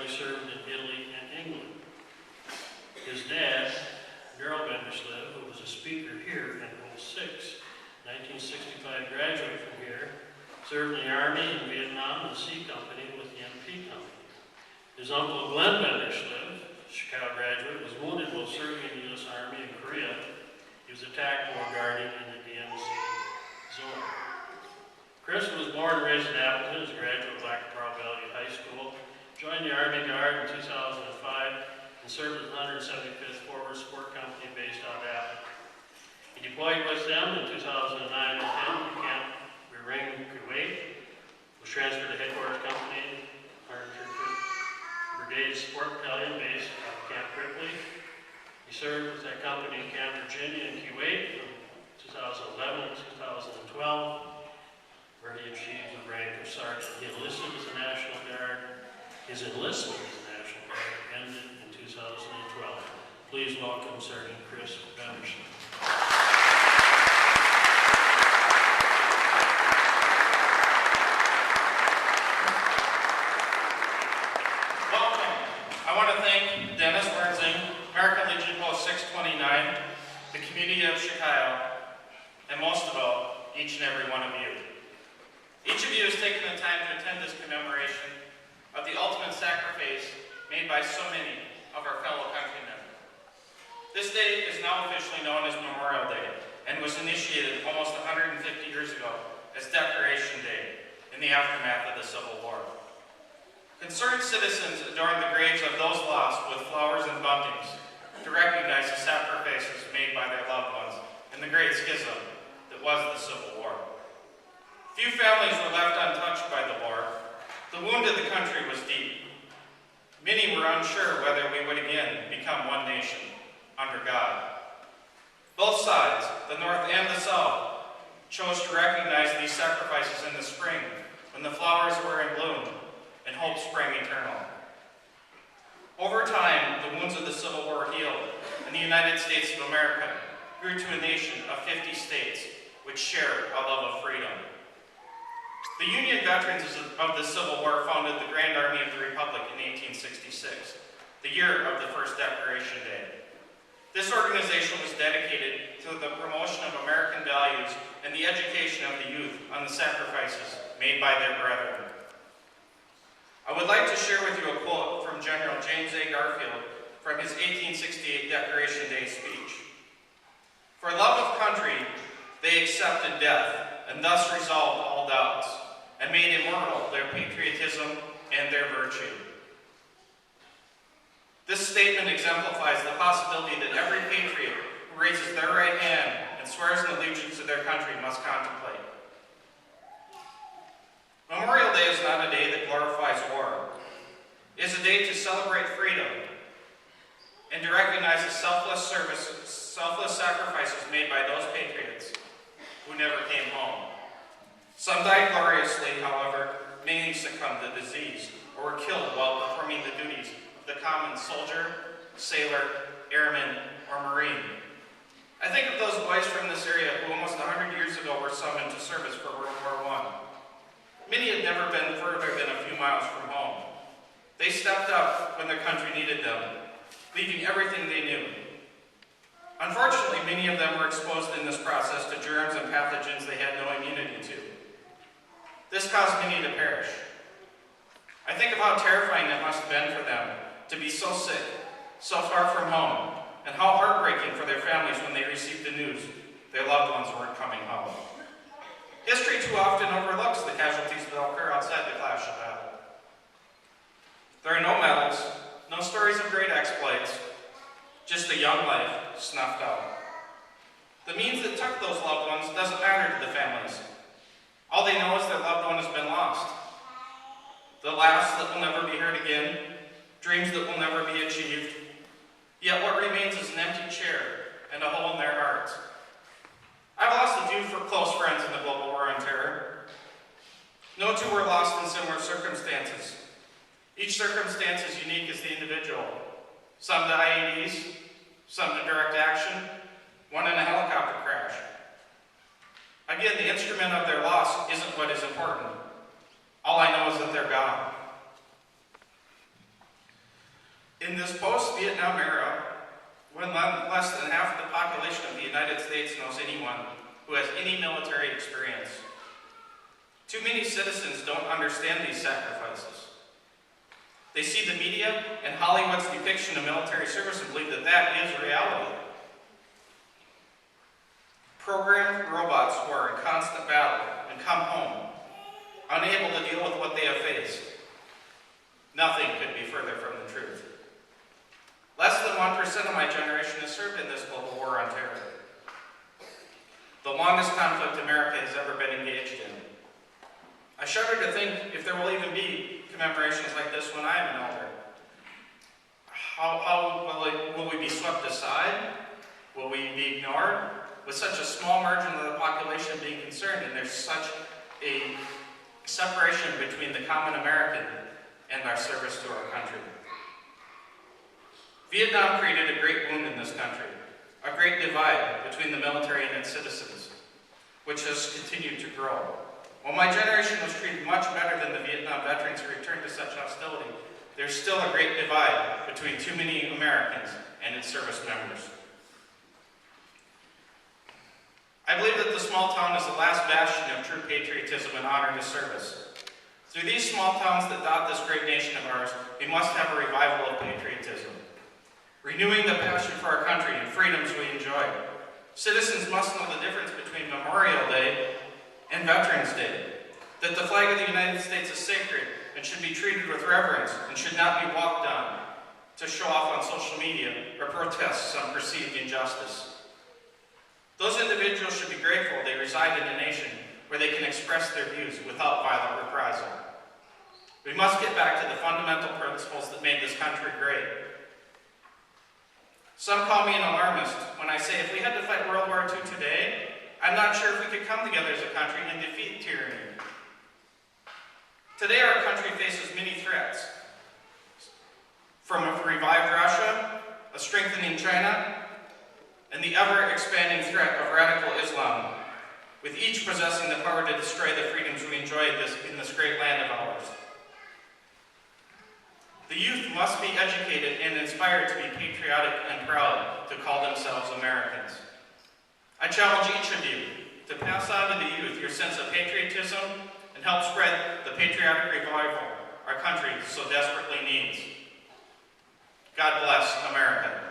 family served in Italy and England. His dad, Vinderslev, who was a speaker here in 06, 1965 graduate from here, served in the Army in Vietnam and the Sea Company with the MP Company. His uncle, Glenn Vinderslev, Chokio graduate, was wounded while serving in the U.S. Army in Korea. He was attacked while guarding in the DMZ zone. Chris was born and raised in Appleton as a graduate of Black Pearl Valley High School, joined the Army Guard in 2005, and served with the 175th Forward Support Company based out of Appleton. He deployed with them in 2009 and 10 to Camp Ring, Kuwait, was transferred to Headquarters Company, 135th Brigade Support Battalion based out of Camp Ripley. He served with that company in Camp Virginia and Kuwait from 2011 to 2012, where he achieved the rank of sergeant. He enlisted as the National Guard. His enlistment as the National Guard ended in 2012. Please welcome Sergeant Chris Vinderslev. American Legion Post 629, the community of Chokio, and most of all, each and every one of you. Each of you has taken the time to attend this commemoration of the ultimate sacrifice made by so many of our fellow countrymen. This day is now officially known as Memorial Day and was initiated almost 150 years ago as Decoration Day in the aftermath of the Civil War. Concerned citizens adorned the graves of those lost with flowers and buntings to recognize the sacrifices made by their loved ones in the great schism that was the Civil War. Few families were left untouched by the war. The wound of the country was deep. Many were unsure whether we would again become one nation under God. Both sides, the North and the South, chose to recognize these sacrifices in the spring when the flowers were in bloom and hope sprang eternal. Over time, the wounds of the Civil War healed, and the United States of America grew to a nation of 50 states which share a love of freedom. The Union veterans of the Civil War founded the Grand Army of the Republic in 1866, the year of the first Decoration Day. This organization was dedicated to the promotion of American values and the education of the youth on the sacrifices made by their brethren. I would like to share with you a quote from General James A. Garfield from his 1868 Decoration Day speech. For love of country, they accepted death, and thus resolved all doubts, and made immortal their patriotism and their virtue. This statement exemplifies the possibility that every patriot who raises their right hand and swears an allegiance to their country must contemplate. Memorial Day is not a day that glorifies war. It is a day to celebrate freedom and to recognize the selfless sacrifices made by those patriots who never came home. Some died gloriously, however, many succumbed to disease or were killed while performing the duties of the common soldier, sailor, airman, or marine. I think of those boys from this area who almost 100 years ago were summoned to service for World War I. Many had never been further than a few miles from home. They stepped up when their country needed them, leaving everything they knew. Unfortunately, many of them were exposed in this process to germs and pathogens they had no immunity to. This caused many to perish. I think of how terrifying it must have been for them to be so sick, so far from home, and how heartbreaking for their families when they received the news their loved ones weren't coming home. History too often overlooks the casualties that occur outside the clash of battle. There are no medals, no stories of great exploits, just a young life snuffed out. The means that took those loved ones doesn't matter to the families. All they know is their loved one has been lost. The laughs that will never be heard again, dreams that will never be achieved. Yet what remains is an empty chair and a hole in their hearts. I've lost a few close friends in the global war on terror. No two were lost in similar circumstances. Each circumstance is unique as the individual. Some to IEDs, some to direct action, one in a helicopter crash. Again, the instrument of their loss isn't what is important. All I know is that they're gone. In this post-Vietnam era, when less than half of the population of the United States knows anyone who has any military experience, too many citizens don't understand these sacrifices. They see the media and Hollywood's depiction of military service and believe that that is reality. Programmed robots who are in constant battle and come home, unable to deal with what they have faced. Nothing could be further from the truth. Less than 1% of my generation has served in this global war on terror. The longest conflict America has ever been engaged in. I shudder to think if there will even be commemorations like this when I am an elder. Will we be swept aside? Will we be ignored? With such a small margin of the population being concerned, and there's such a separation between the common American and our service to our country. Vietnam created a great wound in this country, a great divide between the military and its citizens, which has continued to grow. While my generation was treated much better than the Vietnam veterans who returned to such hostility, there's still a great divide between too many Americans and its service members. I believe that the small town is the last bastion of true patriotism and honor to service. Through these small towns that dot this great nation of ours, we must have a revival of patriotism, renewing the passion for our country and freedoms we enjoy. Citizens must know the difference between Memorial Day and Veterans Day, that the flag of the United States is sacred and should be treated with reverence and should not be walked on to show off on social media or protest some perceived injustice. Those individuals should be grateful they reside in a nation where they can express their views without violent reprisal. We must get back to the fundamental principles that made this country great. Some call me an alarmist when I say if we had to fight World War II today, I'm not sure if we could come together as a country and defeat tyranny. Today our country faces many threats. From a revived Russia, a strengthening China, and the ever-expanding threat of radical Islam, with each possessing the power to destroy the freedoms we enjoy in this great land of ours. The youth must be educated and inspired to be patriotic and proud to call themselves Americans. I challenge each of you to pass on to the youth your sense of patriotism and help spread the patriotic revival our country so desperately needs. God bless America.